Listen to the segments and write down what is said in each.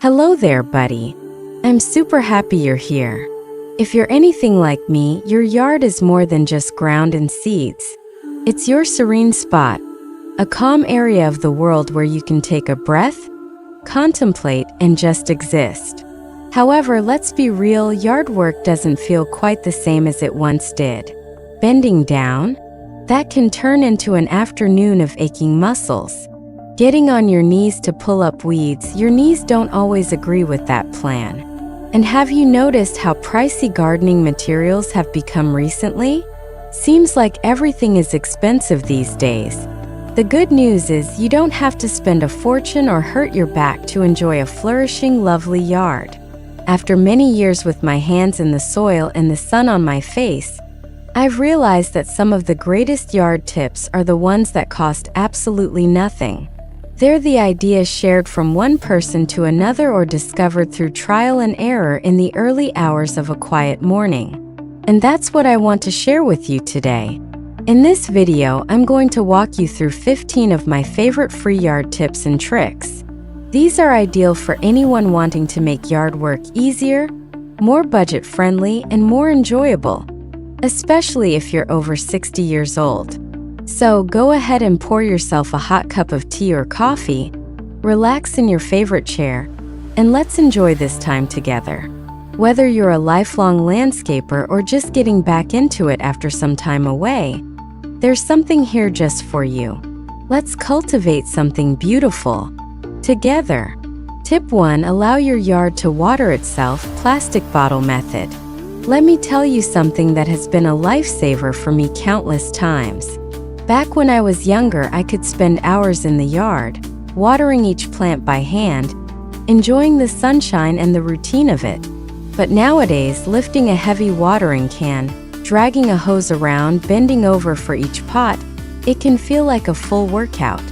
Hello there, buddy. I'm super happy you're here. If you're anything like me, your yard is more than just ground and seeds. It's your serene spot, a calm area of the world where you can take a breath, contemplate, and just exist. However, let's be real, yard work doesn't feel quite the same as it once did. Bending down? That can turn into an afternoon of aching muscles. Getting on your knees to pull up weeds, your knees don't always agree with that plan. And have you noticed how pricey gardening materials have become recently? Seems like everything is expensive these days. The good news is you don't have to spend a fortune or hurt your back to enjoy a flourishing, lovely yard. After many years with my hands in the soil and the sun on my face, I've realized that some of the greatest yard tips are the ones that cost absolutely nothing. They're the ideas shared from one person to another or discovered through trial and error in the early hours of a quiet morning. And that's what I want to share with you today. In this video, I'm going to walk you through 15 of my favorite free yard tips and tricks. These are ideal for anyone wanting to make yard work easier, more budget-friendly, and more enjoyable, especially if you're over 60 years old. So go ahead and pour yourself a hot cup of tea or coffee, relax in your favorite chair, and let's enjoy this time together. Whether you're a lifelong landscaper or just getting back into it after some time away, there's something here just for you. Let's cultivate something beautiful together. Tip 1. Allow your yard to water itself. Plastic bottle method. Let me tell you something that has been a lifesaver for me countless times. Back when I was younger, I could spend hours in the yard, watering each plant by hand, enjoying the sunshine and the routine of it. But nowadays, lifting a heavy watering can, dragging a hose around, bending over for each pot, it can feel like a full workout.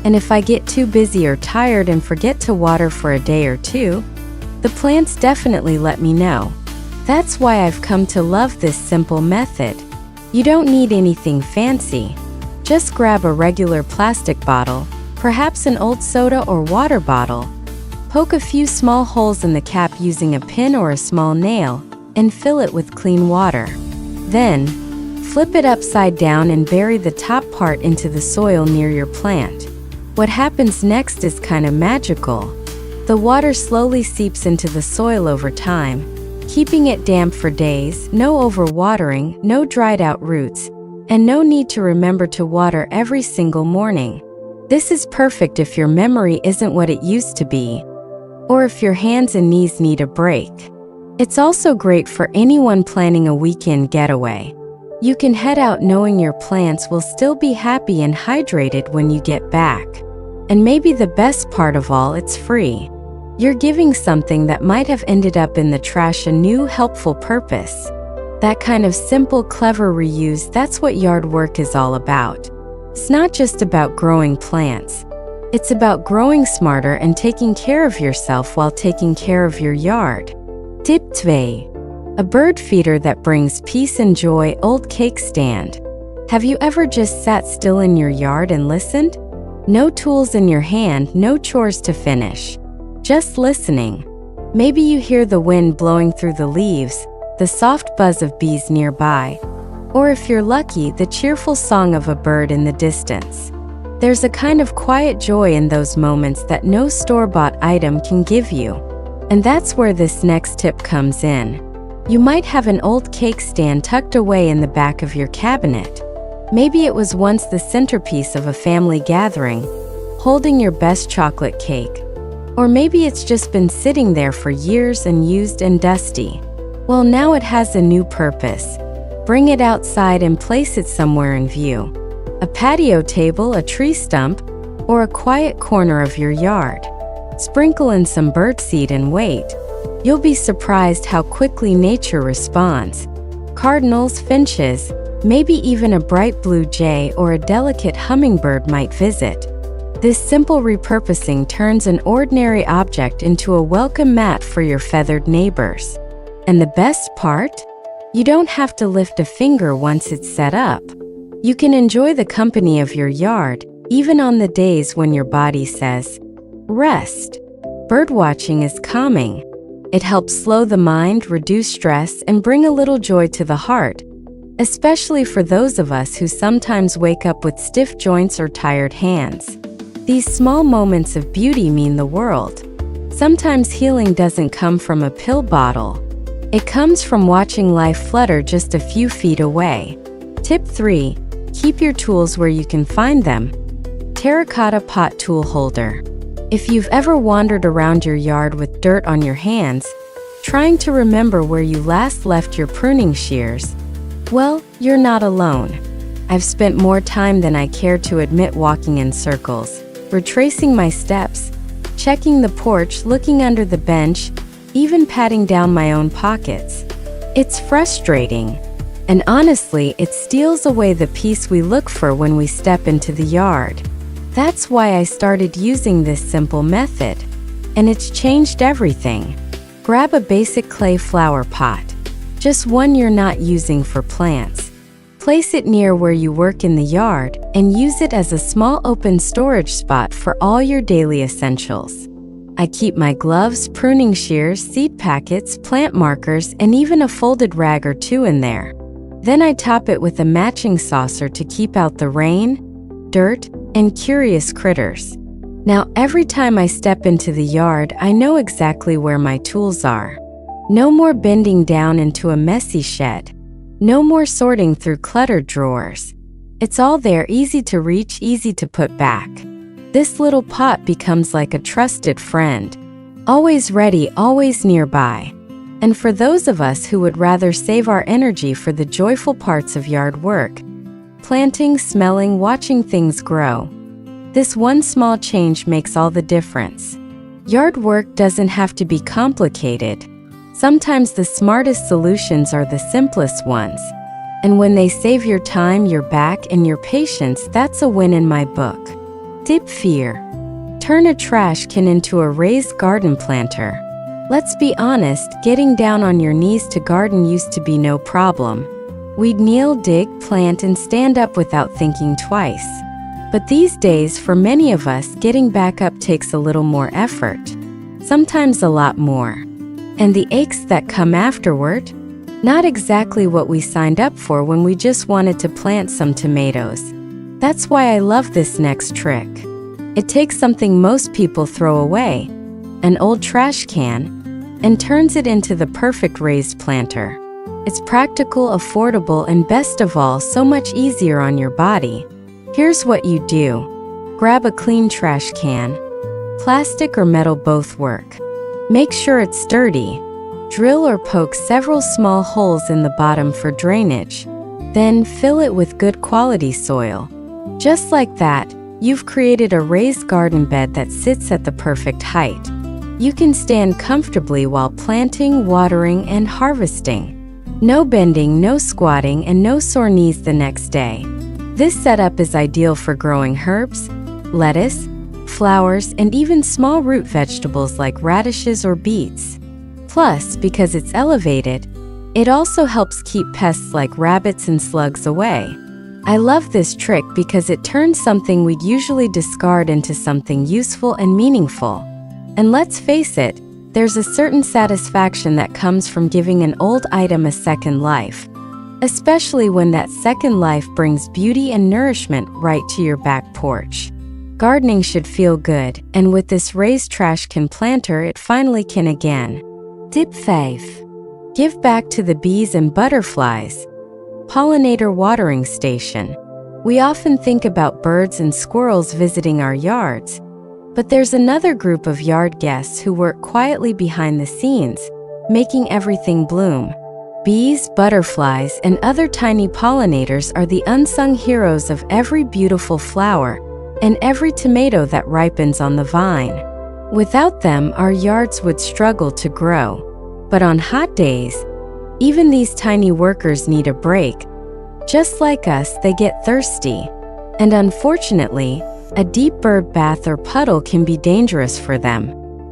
And if I get too busy or tired and forget to water for a day or two, the plants definitely let me know. That's why I've come to love this simple method. You don't need anything fancy. Just grab a regular plastic bottle, perhaps an old soda or water bottle. Poke a few small holes in the cap using a pin or a small nail, and fill it with clean water. Then, flip it upside down and bury the top part into the soil near your plant. What happens next is kind of magical. The water slowly seeps into the soil over time, keeping it damp for days. No overwatering, no dried out roots, and no need to remember to water every single morning. This is perfect if your memory isn't what it used to be, or if your hands and knees need a break. It's also great for anyone planning a weekend getaway. You can head out knowing your plants will still be happy and hydrated when you get back. And maybe the best part of all, it's free. You're giving something that might have ended up in the trash a new, helpful purpose. That kind of simple, clever reuse, that's what yard work is all about. It's not just about growing plants. It's about growing smarter and taking care of yourself while taking care of your yard. Tip 2. A bird feeder that brings peace and joy. Old cake stand. Have you ever just sat still in your yard and listened? No tools in your hand, no chores to finish. Just listening. Maybe you hear the wind blowing through the leaves, the soft buzz of bees nearby, or if you're lucky, the cheerful song of a bird in the distance. There's a kind of quiet joy in those moments that no store-bought item can give you. And that's where this next tip comes in. You might have an old cake stand tucked away in the back of your cabinet. Maybe it was once the centerpiece of a family gathering, holding your best chocolate cake. Or maybe it's just been sitting there for years and used and dusty. Well, now it has a new purpose. Bring it outside and place it somewhere in view. A patio table, a tree stump, or a quiet corner of your yard. Sprinkle in some birdseed and wait. You'll be surprised how quickly nature responds. Cardinals, finches, maybe even a bright blue jay or a delicate hummingbird might visit. This simple repurposing turns an ordinary object into a welcome mat for your feathered neighbors. And the best part? You don't have to lift a finger once it's set up. You can enjoy the company of your yard, even on the days when your body says, rest. Birdwatching is calming. It helps slow the mind, reduce stress, and bring a little joy to the heart, especially for those of us who sometimes wake up with stiff joints or tired hands. These small moments of beauty mean the world. Sometimes healing doesn't come from a pill bottle. It comes from watching life flutter just a few feet away. Tip 3. Keep your tools where you can find them. Terracotta pot tool holder. If you've ever wandered around your yard with dirt on your hands, trying to remember where you last left your pruning shears, well, you're not alone. I've spent more time than I care to admit walking in circles, retracing my steps, checking the porch, looking under the bench, even patting down my own pockets. It's frustrating, and honestly, it steals away the peace we look for when we step into the yard. That's why I started using this simple method, and it's changed everything. Grab a basic clay flower pot, just one you're not using for plants. Place it near where you work in the yard and use it as a small open storage spot for all your daily essentials. I keep my gloves, pruning shears, seed packets, plant markers, and even a folded rag or two in there. Then I top it with a matching saucer to keep out the rain, dirt, and curious critters. Now, every time I step into the yard, I know exactly where my tools are. No more bending down into a messy shed. No more sorting through cluttered drawers. It's all there, easy to reach, easy to put back. This little pot becomes like a trusted friend, always ready, always nearby. And for those of us who would rather save our energy for the joyful parts of yard work, planting, smelling, watching things grow, this one small change makes all the difference. Yard work doesn't have to be complicated. Sometimes the smartest solutions are the simplest ones. And when they save your time, your back, and your patience, that's a win in my book. Tip 4. Turn a trash can into a raised garden planter. Let's be honest, getting down on your knees to garden used to be no problem. We'd kneel, dig, plant, and stand up without thinking twice. But these days, for many of us, getting back up takes a little more effort. Sometimes a lot more. And the aches that come afterward? Not exactly what we signed up for when we just wanted to plant some tomatoes. That's why I love this next trick. It takes something most people throw away, an old trash can, and turns it into the perfect raised planter. It's practical, affordable, and best of all, so much easier on your body. Here's what you do. Grab a clean trash can. Plastic or metal both work. Make sure it's sturdy. Drill or poke several small holes in the bottom for drainage. Then fill it with good quality soil. Just like that, you've created a raised garden bed that sits at the perfect height. You can stand comfortably while planting, watering, and harvesting. No bending, no squatting, and no sore knees the next day. This setup is ideal for growing herbs, lettuce, flowers, and even small root vegetables like radishes or beets. Plus, because it's elevated, it also helps keep pests like rabbits and slugs away. I love this trick because it turns something we'd usually discard into something useful and meaningful. And let's face it, there's a certain satisfaction that comes from giving an old item a second life, especially when that second life brings beauty and nourishment right to your back porch. Gardening should feel good, and with this raised trash can planter, it finally can again. Tip 5. Give back to the bees and butterflies. Pollinator watering station. We often think about birds and squirrels visiting our yards, but there's another group of yard guests who work quietly behind the scenes, making everything bloom. Bees, butterflies, and other tiny pollinators are the unsung heroes of every beautiful flower and every tomato that ripens on the vine. Without them, our yards would struggle to grow. But on hot days, even these tiny workers need a break. Just like us, they get thirsty. And unfortunately, a deep bird bath or puddle can be dangerous for them.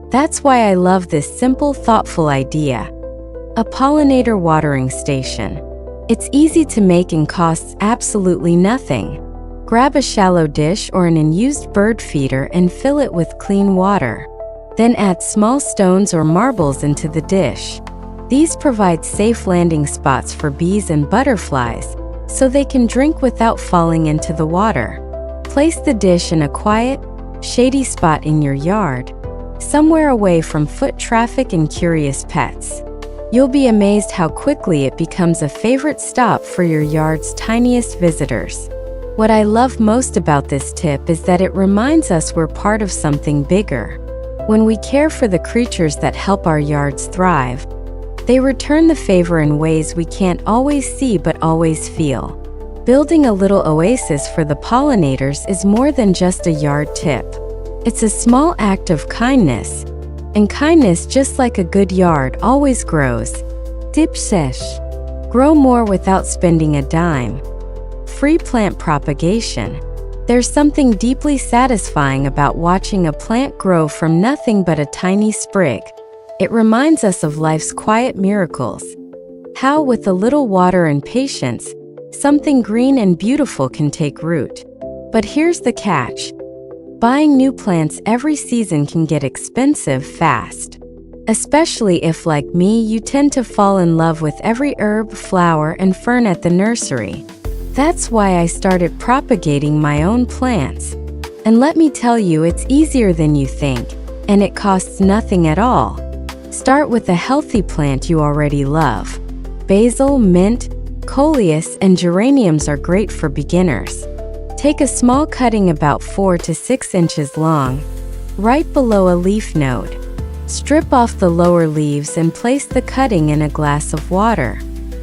That's why I love this simple, thoughtful idea. A pollinator watering station. It's easy to make and costs absolutely nothing. Grab a shallow dish or an unused bird feeder and fill it with clean water. Then add small stones or marbles into the dish. These provide safe landing spots for bees and butterflies, so they can drink without falling into the water. Place the dish in a quiet, shady spot in your yard, somewhere away from foot traffic and curious pets. You'll be amazed how quickly it becomes a favorite stop for your yard's tiniest visitors. What I love most about this tip is that it reminds us we're part of something bigger. When we care for the creatures that help our yards thrive, they return the favor in ways we can't always see but always feel. Building a little oasis for the pollinators is more than just a yard tip. It's a small act of kindness, and kindness, just like a good yard, always grows. Tip 6. Grow more without spending a dime. Free plant propagation. There's something deeply satisfying about watching a plant grow from nothing but a tiny sprig. It reminds us of life's quiet miracles. How, with a little water and patience, something green and beautiful can take root. But here's the catch. Buying new plants every season can get expensive fast. Especially if, like me, you tend to fall in love with every herb, flower, and fern at the nursery. That's why I started propagating my own plants. And let me tell you, it's easier than you think, and it costs nothing at all. Start with a healthy plant you already love. Basil, mint, coleus, and geraniums are great for beginners. Take a small cutting about 4 to 6 inches long, right below a leaf node. Strip off the lower leaves and place the cutting in a glass of water.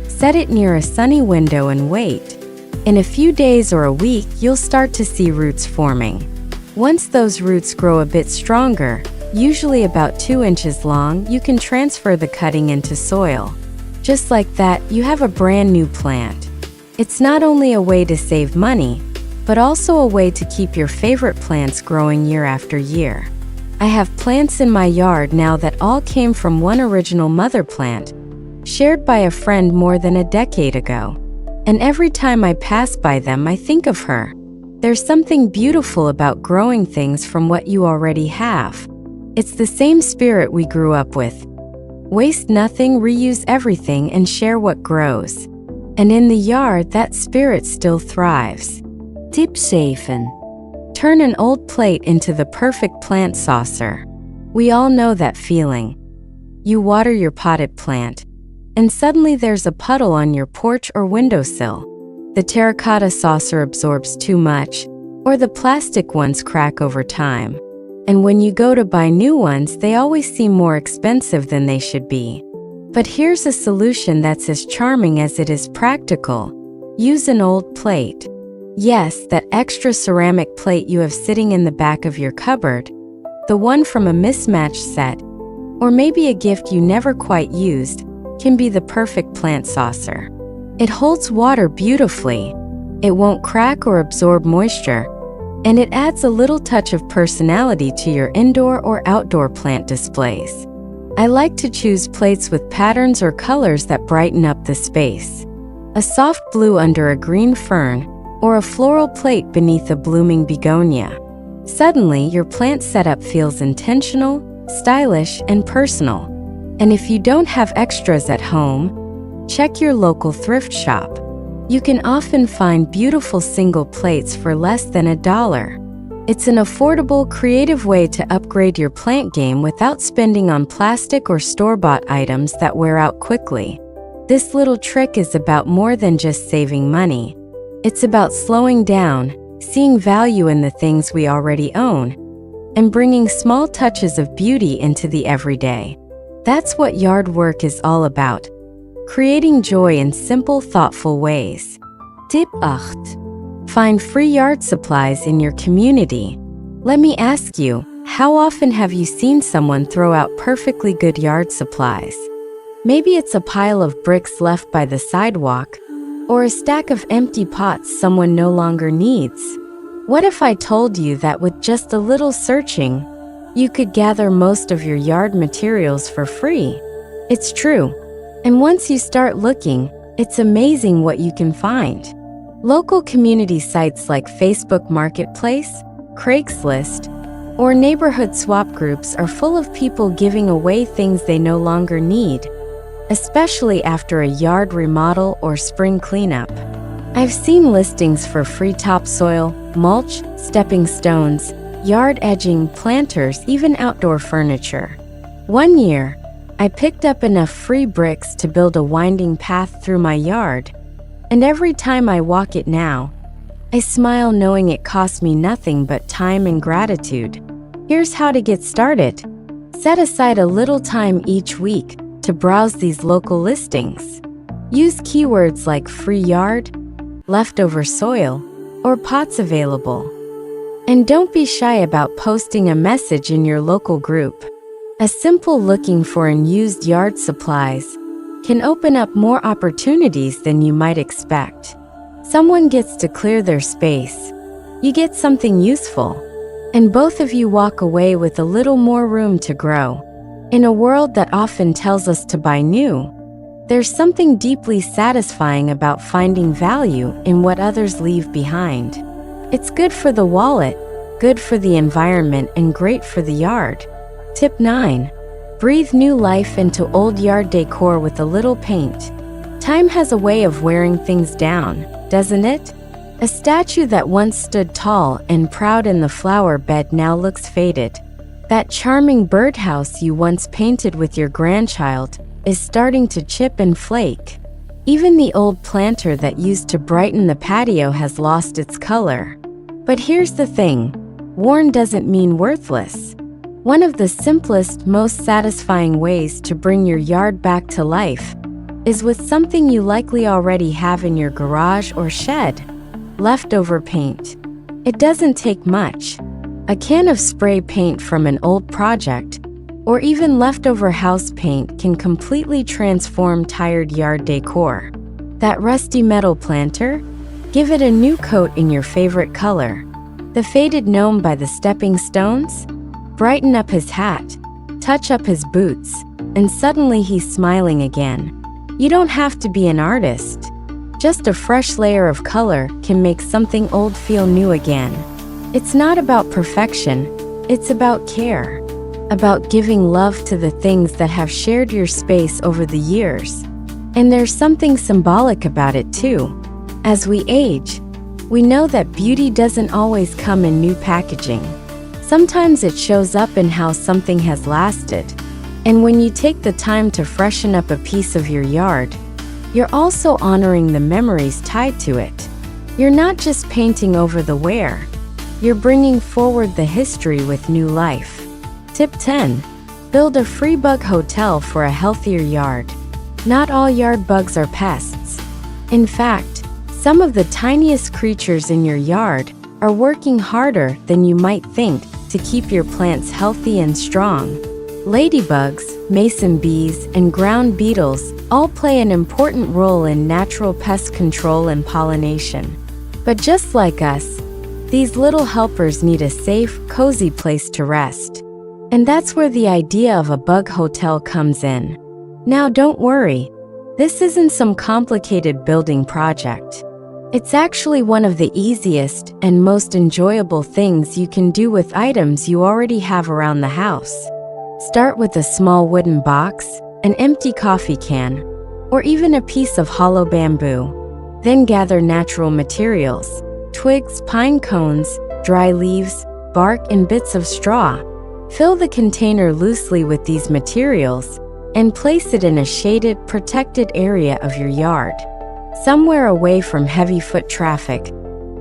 Set it near a sunny window and wait. In a few days or a week, you'll start to see roots forming. Once those roots grow a bit stronger, usually about 2 inches long, you can transfer the cutting into soil. Just like that, you have a brand new plant. It's not only a way to save money, but also a way to keep your favorite plants growing year after year. I have plants in my yard now that all came from one original mother plant, shared by a friend more than a decade ago. And every time I pass by them, I think of her. There's something beautiful about growing things from what you already have. It's the same spirit we grew up with. Waste nothing, reuse everything, and share what grows. And in the yard, that spirit still thrives. Tip 7. Turn an old plate into the perfect plant saucer. We all know that feeling. You water your potted plant, and suddenly there's a puddle on your porch or windowsill. The terracotta saucer absorbs too much, or the plastic ones crack over time. And when you go to buy new ones, they always seem more expensive than they should be. But here's a solution that's as charming as it is practical. Use an old plate. Yes, that extra ceramic plate you have sitting in the back of your cupboard, the one from a mismatched set, or maybe a gift you never quite used, can be the perfect plant saucer. It holds water beautifully, it won't crack or absorb moisture, and it adds a little touch of personality to your indoor or outdoor plant displays. I like to choose plates with patterns or colors that brighten up the space. A soft blue under a green fern, or a floral plate beneath a blooming begonia. Suddenly, your plant setup feels intentional, stylish, and personal. And if you don't have extras at home, check your local thrift shop. You can often find beautiful single plates for less than $1. It's an affordable, creative way to upgrade your plant game without spending on plastic or store-bought items that wear out quickly. This little trick is about more than just saving money. It's about slowing down, seeing value in the things we already own, and bringing small touches of beauty into the everyday. That's what yard work is all about. Creating joy in simple, thoughtful ways. Tip 8. Find free yard supplies in your community. Let me ask you, how often have you seen someone throw out perfectly good yard supplies? Maybe it's a pile of bricks left by the sidewalk, or a stack of empty pots someone no longer needs. What if I told you that with just a little searching, you could gather most of your yard materials for free? It's true. And once you start looking, it's amazing what you can find. Local community sites like Facebook Marketplace, Craigslist, Or neighborhood swap groups are full of people giving away things they no longer need, especially after a yard remodel or spring cleanup. I've seen listings for free topsoil, mulch, stepping stones, yard edging, planters, even outdoor furniture. One year, I picked up enough free bricks to build a winding path through my yard, and every time I walk it now, I smile knowing it cost me nothing but time and gratitude. Here's how to get started. Set aside a little time each week to browse these local listings. Use keywords like free yard, leftover soil, or pots available. And don't be shy about posting a message in your local group. A simple looking for unused yard supplies can open up more opportunities than you might expect. Someone gets to clear their space. You get something useful, and both of you walk away with a little more room to grow. In a world that often tells us to buy new, there's something deeply satisfying about finding value in what others leave behind. It's good for the wallet, good for the environment, and great for the yard. Tip 9. Breathe new life into old yard decor with a little paint. Time has a way of wearing things down, doesn't it? A statue that once stood tall and proud in the flower bed now looks faded. That charming birdhouse you once painted with your grandchild is starting to chip and flake. Even the old planter that used to brighten the patio has lost its color. But here's the thing, worn doesn't mean worthless. One of the simplest, most satisfying ways to bring your yard back to life is with something you likely already have in your garage or shed: leftover paint. It doesn't take much. A can of spray paint from an old project, or even leftover house paint, can completely transform tired yard decor. That rusty metal planter? Give it a new coat in your favorite color. The faded gnome by the stepping stones? Brighten up his hat, touch up his boots, and suddenly he's smiling again. You don't have to be an artist. Just a fresh layer of color can make something old feel new again. It's not about perfection, it's about care. About giving love to the things that have shared your space over the years. And there's something symbolic about it too. As we age, we know that beauty doesn't always come in new packaging. Sometimes it shows up in how something has lasted. And when you take the time to freshen up a piece of your yard, you're also honoring the memories tied to it. You're not just painting over the wear, you're bringing forward the history with new life. Tip 10. Build a free bug hotel for a healthier yard. Not all yard bugs are pests. In fact, some of the tiniest creatures in your yard are working harder than you might think to keep your plants healthy and strong. Ladybugs, mason bees, and ground beetles all play an important role in natural pest control and pollination. But just like us, these little helpers need a safe, cozy place to rest. And that's where the idea of a bug hotel comes in. Now don't worry, this isn't some complicated building project. It's actually one of the easiest and most enjoyable things you can do with items you already have around the house. Start with a small wooden box, an empty coffee can, or even a piece of hollow bamboo. Then gather natural materials: twigs, pine cones, dry leaves, bark, and bits of straw. Fill the container loosely with these materials and place it in a shaded, protected area of your yard, somewhere away from heavy foot traffic,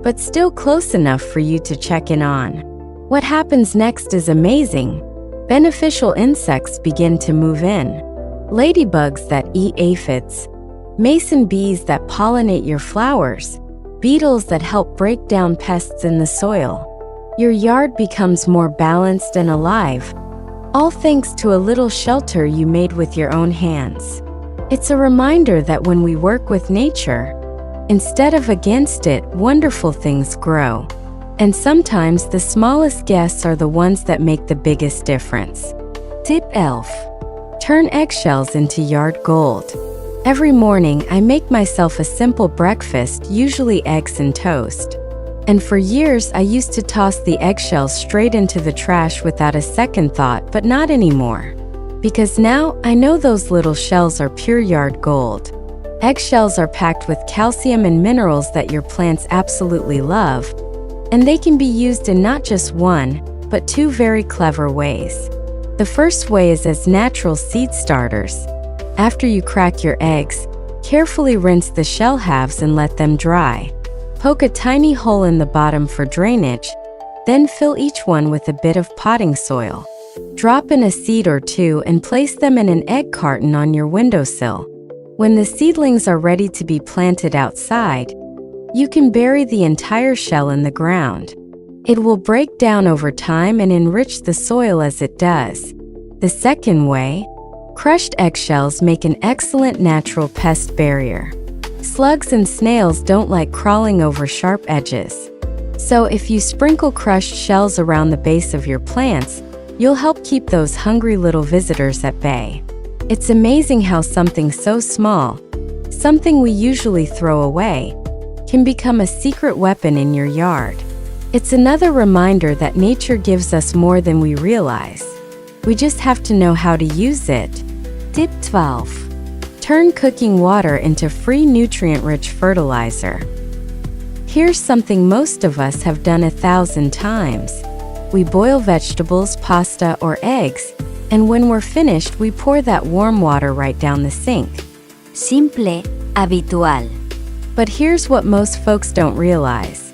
but still close enough for you to check in on. What happens next is amazing. Beneficial insects begin to move in. Ladybugs that eat aphids, mason bees that pollinate your flowers, beetles that help break down pests in the soil. Your yard becomes more balanced and alive, all thanks to a little shelter you made with your own hands. It's a reminder that when we work with nature, instead of against it, wonderful things grow. And sometimes the smallest guests are the ones that make the biggest difference. Tip 11. Turn eggshells into yard gold. Every morning, I make myself a simple breakfast, usually eggs and toast. And for years, I used to toss the eggshells straight into the trash without a second thought, but not anymore. Because now, I know those little shells are pure yard gold. Eggshells are packed with calcium and minerals that your plants absolutely love, and they can be used in not just one, but two very clever ways. The first way is as natural seed starters. After you crack your eggs, carefully rinse the shell halves and let them dry. Poke a tiny hole in the bottom for drainage, then fill each one with a bit of potting soil. Drop in a seed or two and place them in an egg carton on your windowsill. When the seedlings are ready to be planted outside, you can bury the entire shell in the ground. It will break down over time and enrich the soil as it does. The second way, crushed eggshells make an excellent natural pest barrier. Slugs and snails don't like crawling over sharp edges. So if you sprinkle crushed shells around the base of your plants, you'll help keep those hungry little visitors at bay. It's amazing how something so small, something we usually throw away, can become a secret weapon in your yard. It's another reminder that nature gives us more than we realize. We just have to know how to use it. Tip 12. Turn cooking water into free nutrient-rich fertilizer. Here's something most of us have done 1,000 times. We boil vegetables, pasta, or eggs, and when we're finished, we pour that warm water right down the sink. Simple, habitual. But here's what most folks don't realize.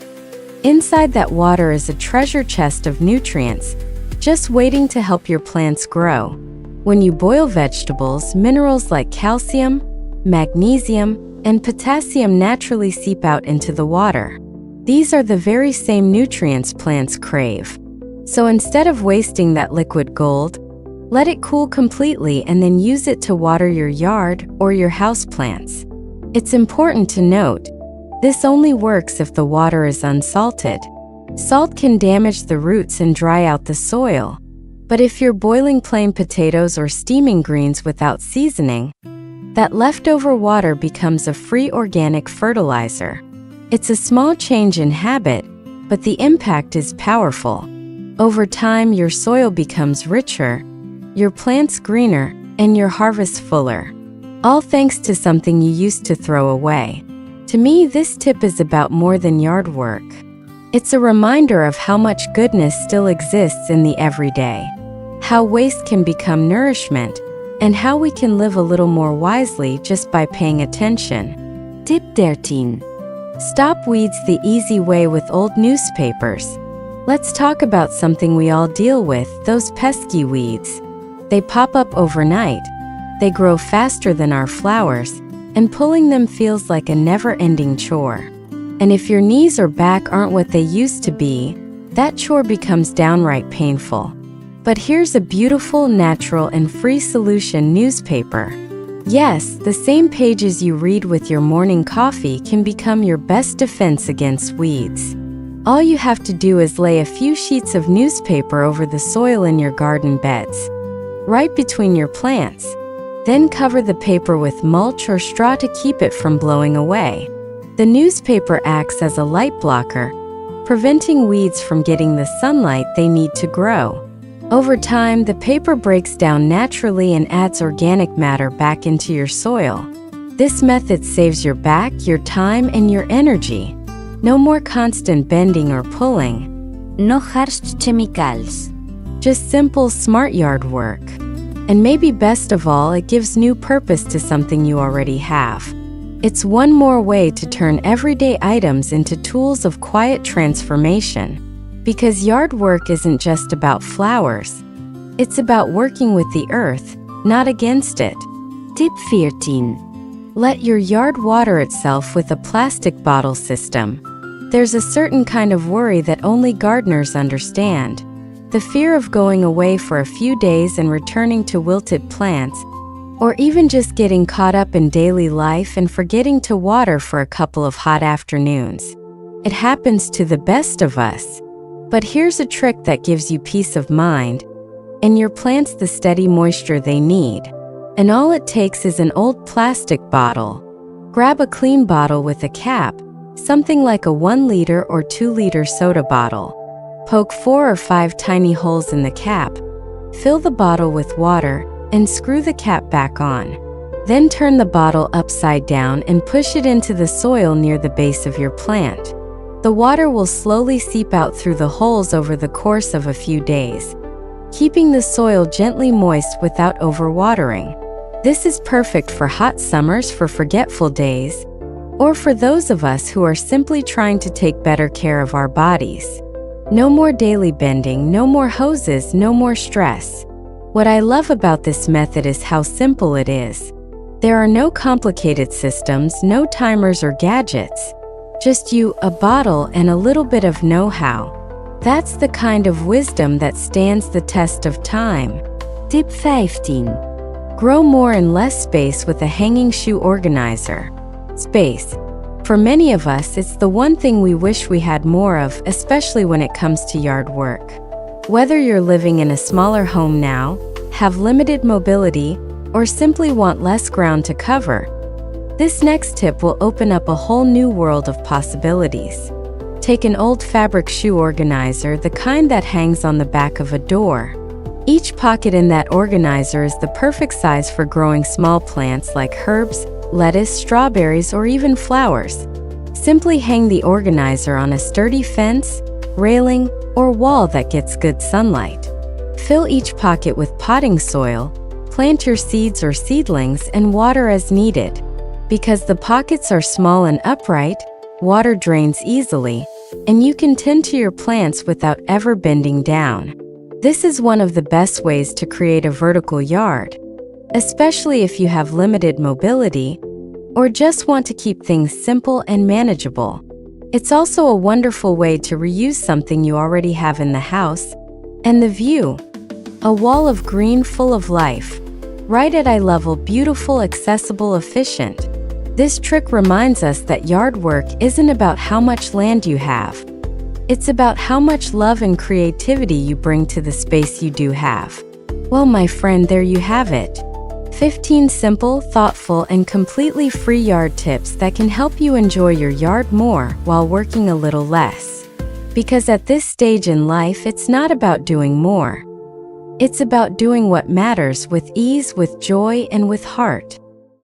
Inside that water is a treasure chest of nutrients, just waiting to help your plants grow. When you boil vegetables, minerals like calcium, magnesium, and potassium naturally seep out into the water. These are the very same nutrients plants crave. So instead of wasting that liquid gold, let it cool completely and then use it to water your yard or your houseplants. It's important to note, this only works if the water is unsalted. Salt can damage the roots and dry out the soil. But if you're boiling plain potatoes or steaming greens without seasoning, that leftover water becomes a free organic fertilizer. It's a small change in habit, but the impact is powerful. Over time, your soil becomes richer, your plants greener, and your harvest fuller. All thanks to something you used to throw away. To me, this tip is about more than yard work. It's a reminder of how much goodness still exists in the everyday, how waste can become nourishment, and how we can live a little more wisely just by paying attention. Tip 13. Stop weeds the easy way with old newspapers. Let's talk about something we all deal with, those pesky weeds. They pop up overnight, they grow faster than our flowers, and pulling them feels like a never-ending chore. And if your knees or back aren't what they used to be, that chore becomes downright painful. But here's a beautiful, natural, and free solution: newspaper. Yes, the same pages you read with your morning coffee can become your best defense against weeds. All you have to do is lay a few sheets of newspaper over the soil in your garden beds, right between your plants. Then cover the paper with mulch or straw to keep it from blowing away. The newspaper acts as a light blocker, preventing weeds from getting the sunlight they need to grow. Over time, the paper breaks down naturally and adds organic matter back into your soil. This method saves your back, your time, and your energy. No more constant bending or pulling. No harsh chemicals. Just simple, smart yard work. And maybe best of all, it gives new purpose to something you already have. It's one more way to turn everyday items into tools of quiet transformation. Because yard work isn't just about flowers. It's about working with the earth, not against it. Tip 14. Let your yard water itself with a plastic bottle system. There's a certain kind of worry that only gardeners understand. The fear of going away for a few days and returning to wilted plants, or even just getting caught up in daily life and forgetting to water for a couple of hot afternoons. It happens to the best of us. But here's a trick that gives you peace of mind, and your plants the steady moisture they need. And all it takes is an old plastic bottle. Grab a clean bottle with a cap, Something like a 1-liter or 2-liter soda bottle. Poke 4 or 5 tiny holes in the cap, fill the bottle with water, and screw the cap back on. Then turn the bottle upside down and push it into the soil near the base of your plant. The water will slowly seep out through the holes over the course of a few days, keeping the soil gently moist without overwatering. This is perfect for hot summers, for forgetful days, or for those of us who are simply trying to take better care of our bodies. No more daily bending, no more hoses, no more stress. What I love about this method is how simple it is. There are no complicated systems, no timers or gadgets. Just you, a bottle, and a little bit of know-how. That's the kind of wisdom that stands the test of time. Tip 15. Grow more in less space with a hanging shoe organizer. Space. For many of us, it's the one thing we wish we had more of, especially when it comes to yard work. Whether you're living in a smaller home now, have limited mobility, or simply want less ground to cover, this next tip will open up a whole new world of possibilities. Take an old fabric shoe organizer, the kind that hangs on the back of a door. Each pocket in that organizer is the perfect size for growing small plants like herbs, lettuce, strawberries, or even flowers. Simply hang the organizer on a sturdy fence, railing, or wall that gets good sunlight. Fill each pocket with potting soil, plant your seeds or seedlings, and water as needed. Because the pockets are small and upright, water drains easily, and you can tend to your plants without ever bending down. This is one of the best ways to create a vertical yard, especially if you have limited mobility or just want to keep things simple and manageable. It's also a wonderful way to reuse something you already have in the house. And the view. A wall of green full of life. Right at eye level, beautiful, accessible, efficient. This trick reminds us that yard work isn't about how much land you have. It's about how much love and creativity you bring to the space you do have. Well, my friend, there you have it. 15 simple, thoughtful, and completely free yard tips that can help you enjoy your yard more while working a little less. Because at this stage in life, it's not about doing more. It's about doing what matters with ease, with joy, and with heart.